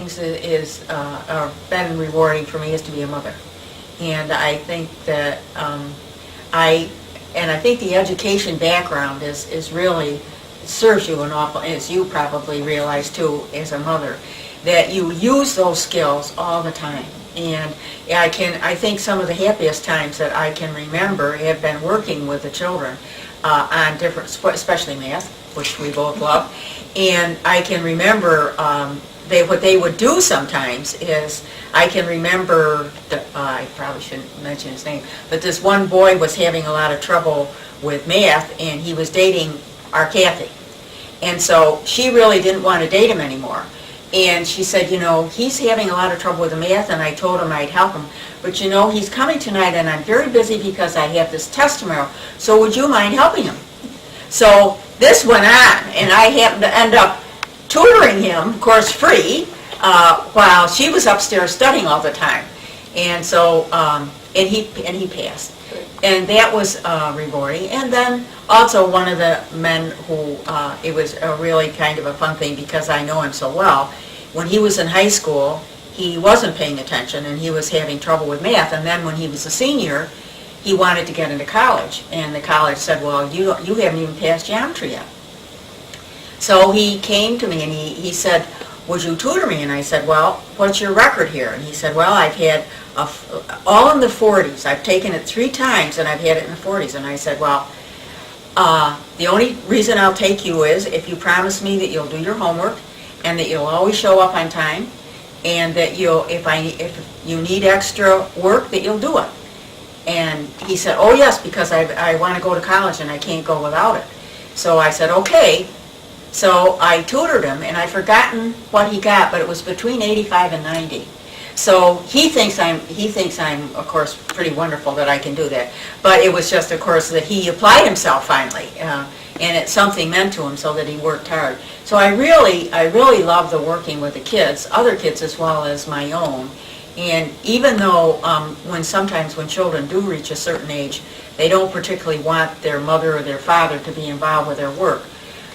things are been rewarding for me is to be a mother. And I think that I think the education background is really serves you an awful, as you probably realize too as a mother, that you use those skills all the time. And I think some of the happiest times that I can remember have been working with the children on different, especially math, which we both love. And I can remember what they would do sometimes is, I can remember, I probably shouldn't mention his name, but this one boy was having a lot of trouble with math, and he was dating our Kathy. And so she really didn't want to date him anymore. And she said, you know, he's having a lot of trouble with the math, and I told him I'd help him. But you know, he's coming tonight, and I'm very busy because I have this test tomorrow, so would you mind helping him? So this went on, and I happened to end up tutoring him, of course free, while she was upstairs studying all the time. And so, and he passed. And that was rewarding. And then also one of the men who, it was a really kind of a fun thing because I know him so well. When he was in high school, he wasn't paying attention and he was having trouble with math. And then when he was a senior, he wanted to get into college. And the college said, well, you haven't even passed geometry yet. So he came to me and he said, would you tutor me? And I said, well, what's your record here? And he said, well, I've had all in the 40s. I've taken it 3 times and I've had it in the 40s. And I said, well, the only reason I'll take you is if you promise me that you'll do your homework and that you'll always show up on time, and that if you need extra work, that you'll do it. And he said, oh yes, because I want to go to college and I can't go without it. So I said, okay. So I tutored him, and I've forgotten what he got, but it was between 85 and 90. So he thinks I'm, of course, pretty wonderful that I can do that. But it was just, of course, that he applied himself finally, and something meant to him, so that he worked hard. So I really love the working with the kids, other kids as well as my own. And even though sometimes when children do reach a certain age, they don't particularly want their mother or their father to be involved with their work.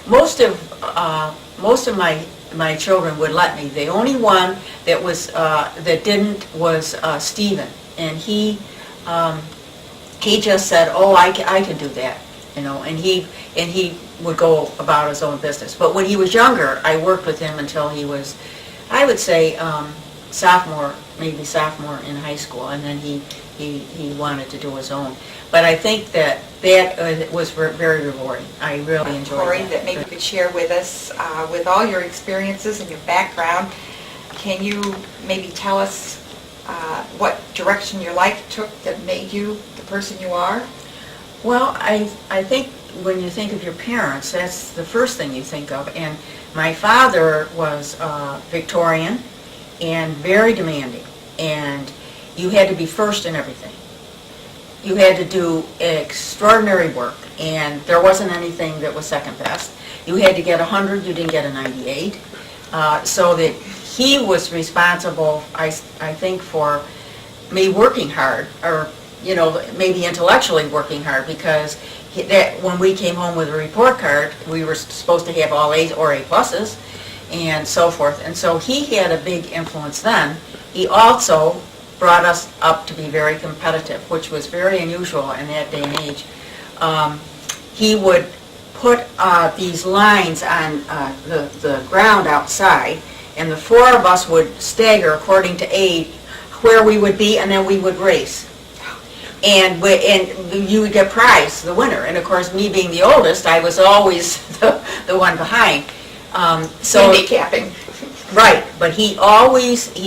Most of my children would let me. The only one that was that didn't was Stephen, and he just said, "Oh, I can do that," you know. And he would go about his own business. But when he was younger, I worked with him until he was, I would say, sophomore in high school, and then he wanted to do his own. But I think that was very rewarding. I really enjoyed it. Corrie, that maybe you could share with us, with all your experiences and your background, can you maybe tell us what direction your life took that made you the person you are? Well, I think when you think of your parents, that's the first thing you think of. And my father was Victorian and very demanding, and you had to be first in everything. You had to do extraordinary work, and there wasn't anything that was second best. You had to get 100, you didn't get a 98. So that he was responsible, I think, for me working hard, or you know, maybe intellectually working hard, because when we came home with a report card, we were supposed to have all A's or A pluses, and so forth. And so he had a big influence then. He also brought us up to be very competitive, which was very unusual in that day and age. He would put these lines on the ground outside, and the 4 of us would stagger according to age where we would be, and then we would race. And you would get prize, the winner. And of course, me being the oldest, I was always the one behind. Handicapping. Right, but he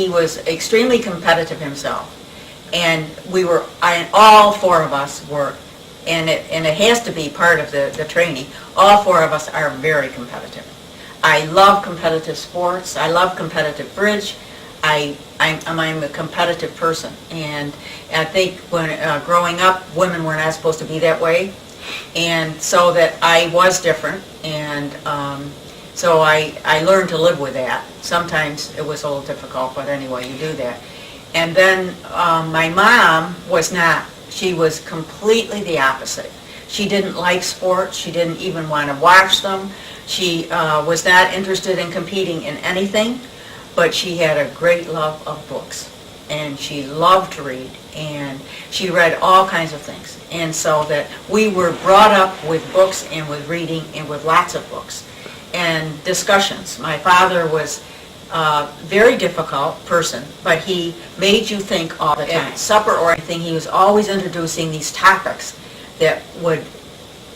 was extremely competitive himself, and all 4 of us were, and it has to be part of the training. All 4 of us are very competitive. I love competitive sports. I love competitive bridge. I'm a competitive person, and I think when growing up, women were not supposed to be that way, and so that I was different, and so I learned to live with that. Sometimes it was a little difficult, but anyway, you do that. And then my mom was not. She was completely the opposite. She didn't like sports. She didn't even want to watch them. She was not interested in competing in anything. but she had a great love of books, and she loved to read, and she read all kinds of things. And so that we were brought up with books and with reading and with lots of books and discussions. My father was a very difficult person, but he made you think all the time. Supper or anything, he was always introducing these topics that would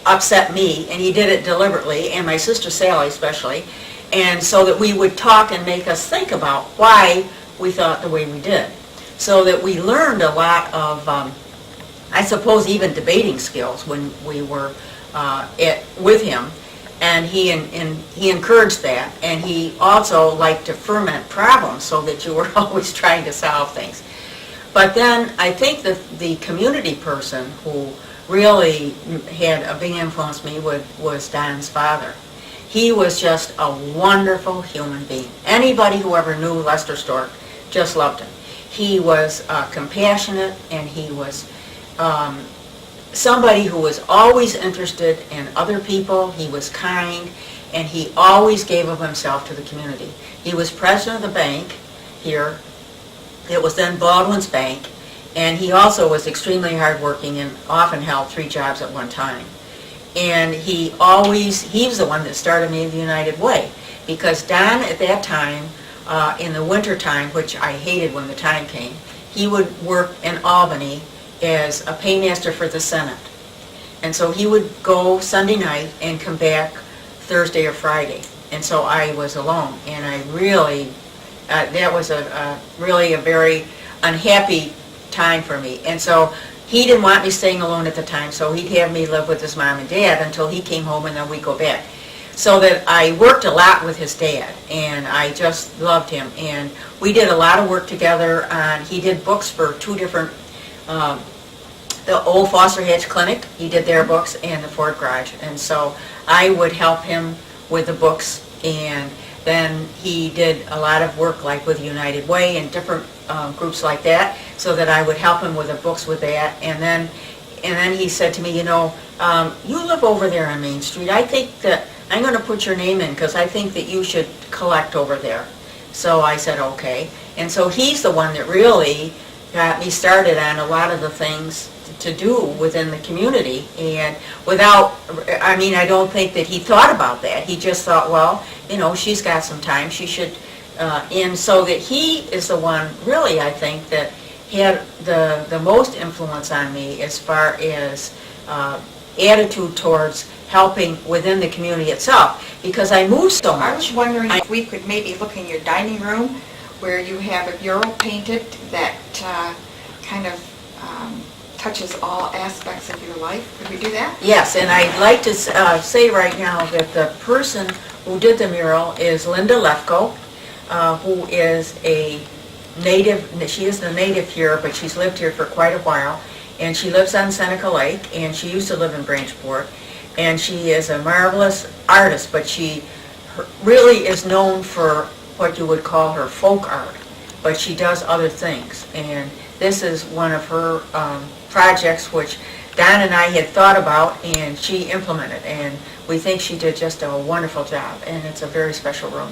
upset me, and he did it deliberately, and my sister Sally especially, and so that we would talk and make us think about why we thought the way we did. So that we learned a lot of, I suppose, even debating skills when we were with him, and he encouraged that, and he also liked to ferment problems so that you were always trying to solve things. But then I think that the community person who really had a big influence on me was Don's father. He was just a wonderful human being. Anybody who ever knew Lester Stork just loved him. He was compassionate, and he was somebody who was always interested in other people. He was kind, and he always gave of himself to the community. He was president of the bank here. It was then Baldwin's Bank, and he also was extremely hardworking and often held 3 jobs at one time. And he was the one that started me in the United Way, because Don at that time, in the winter time, which I hated when the time came, he would work in Albany as a paymaster for the Senate. And so he would go Sunday night and come back Thursday or Friday. And so I was alone, and I really, that was really a very unhappy time for me. And so he didn't want me staying alone at the time, so he'd have me live with his mom and dad until he came home, and then we'd go back. So that I worked a lot with his dad, and I just loved him. And we did a lot of work together. He did books for 2 different, the old Foster Hatch Clinic, he did their books, and the Ford Garage. And so I would help him with the books, and then he did a lot of work like with United Way and different groups like that, so that I would help him with the books with that. And then he said to me, you know, you live over there on Main Street. I think that I'm going to put your name in because I think that you should collect over there. So I said, okay. And so he's the one that really got me started on a lot of the things to do within the community. And I don't think that he thought about that. He just thought, well, you know, she's got some time, she should, and so that he is the one, really, I think, that had the most influence on me as far as attitude towards helping within the community itself, because I moved so much. I was wondering if we could maybe look in your dining room where you have a mural painted that kind of touches all aspects of your life. Could we do that? Yes, and I'd like to say right now that the person who did the mural is Linda Lefko, who is a native. She is the native here, but she's lived here for quite a while, and she lives on Seneca Lake, and she used to live in Branchport, and she is a marvelous artist, but she really is known for what you would call her folk art, but she does other things, and this is one of her projects which Don and I had thought about, and she implemented, and we think she did just a wonderful job, and it's a very special room.